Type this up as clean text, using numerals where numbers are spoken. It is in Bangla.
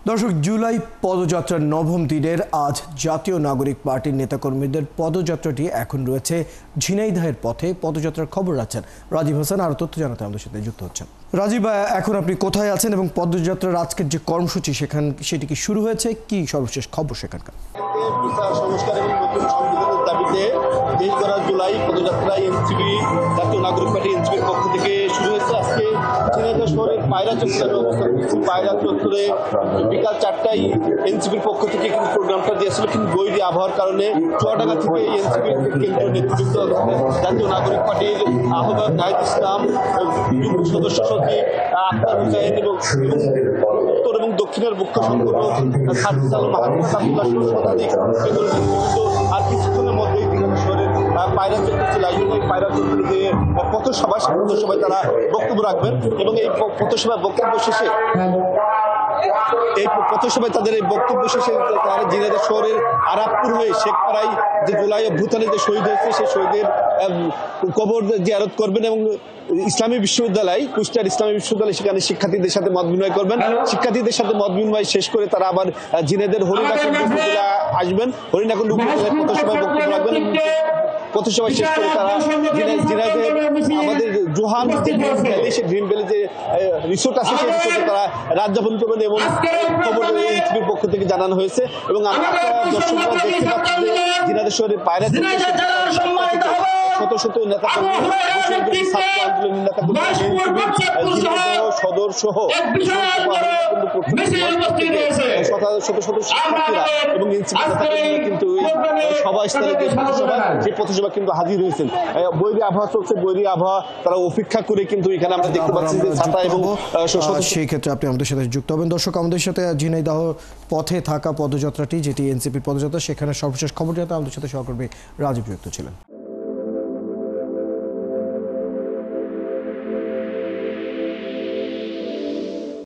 দর্শক, জুলাই পদযাত্রার নবম দিনের আজ জাতীয় নাগরিক পার্টির নেতাকর্মীদের পদযাত্রাটি এখন রয়েছে ঝিনাইদহের পথে। পদযাত্রার খবর রাখছেন রাজীব হাসান, আরও তথ্য জানাতে আমাদের সাথে যুক্ত হচ্ছেন। রাজীব, এখন আপনি কোথায় আছেন এবং পদযাত্রার আজকের যে কর্মসূচি সেটি কি শুরু হয়েছে? কি সর্বশেষ খবর সেখানকার? সংস্কার এবং নতুন সংবিধানের দাবিতে দেশভরা জুলাই পদযাত্রা এনসিপি জাতীয় নাগরিক পার্টি এনসিপির পক্ষ থেকে শুরু হয়েছে। আজকে ঝিনাইদহ শহরের পায়রা চত্বরে অবস্থান করছি। পায়রা চত্বরে বিকাল 4টায় এনসিপির পক্ষ থেকে কিন্তু প্রোগ্রামটা দিয়েছিল, কিন্তু বৈরী আবহাওয়ার কারণে চুয়াডাঙ্গা থেকে এনসিপির কেন্দ্রীয় নেতৃবৃন্দ জাতীয় নাগরিক পার্টির আহ্বায়ক নাহিদ ইসলাম, যুগ্ম সদস্য সচিব আক্তার হুসাইন এবং উত্তর এবং দক্ষিণের মুখ্য সংগঠক সাজিদ আলম মাহমুদ সাদুল্লাহ শতাধিক কেন্দ্রীয় নেতৃবৃন্দ আর কিছুক্ষণের মধ্যেই শহরের পায়রা চত্বর চলে আসবেন। এই পায়রা চত্বরে যে পথসভা, সেই পথসভায় তারা বক্তব্য রাখবেন এবং এই পথসভায় বক্তব্য শেষে তাদের এই বক্তব্য শেষে তারা ঝিনাইদহ শহরের আরাপপুর হয়ে শেখপাড়ায় যে জুলাই অভ্যুত্থানে যে শহীদ হয়েছে সেই শহীদের কবর জিয়ারত করবেন এবং ইসলামী বিশ্ববিদ্যালয়, কুষ্টিয়ার ইসলামী বিশ্ববিদ্যালয়, সেখানে শিক্ষার্থীদের সাথে মত বিনিময় করবেন। শিক্ষার্থীদের সাথে মত বিনিময় শেষ করে তারা আবার ঝিনাইদহের হরিণাকুণ্ড উপজেলা আসবেন। হরিণাকুণ্ড উপজেলায় পথসভায় বক্তব্য রাখবেন। পথসভা শেষ করে তারা ঝিনাইদহের আমাদের জোহান যে ড্রিম ভ্যালি, সেই ড্রিম ভ্যালি যে রিসোর্ট আছে সেই রিসোর্টে তারা রাত যাপন করবেন এবং খবর এনসিপির পক্ষ থেকে জানানো হয়েছে। এবং আমরা দর্শকরা দেখতে পাচ্ছি যে ঝিনাইদহ শহরের পায়রা শত শত নেতাকর্মী, ছাত্র আন্দোলনের নেতাকর্মী, ঝিনাইদহ সদর সহ শত শত শিক্ষার্থীরা এবং এনসিপি নেতাকর্মীরা কিন্তু এই সভাস্থলে যে পথসভা, সেই পথসভা কিন্তু হাজির হয়েছেন। বৈরী আবহাওয়া চলছে, বৈরী আবহাওয়া তারা অপেক্ষা করে কিন্তু এখানে আমরা দেখতে পাচ্ছি যে ছাতা এবং সেই ক্ষেত্রে আপনি আমাদের সাথে যুক্ত হবেন। দর্শক, আমাদের সাথে ঝিনাইদহ পথে থাকা পদযাত্রাটি, যেটি এনসিপির পদযাত্রা, সেখানে সর্বশেষ খবর জানাতে আমাদের সাথে সহকর্মী রাজীব যুক্ত ছিলেন।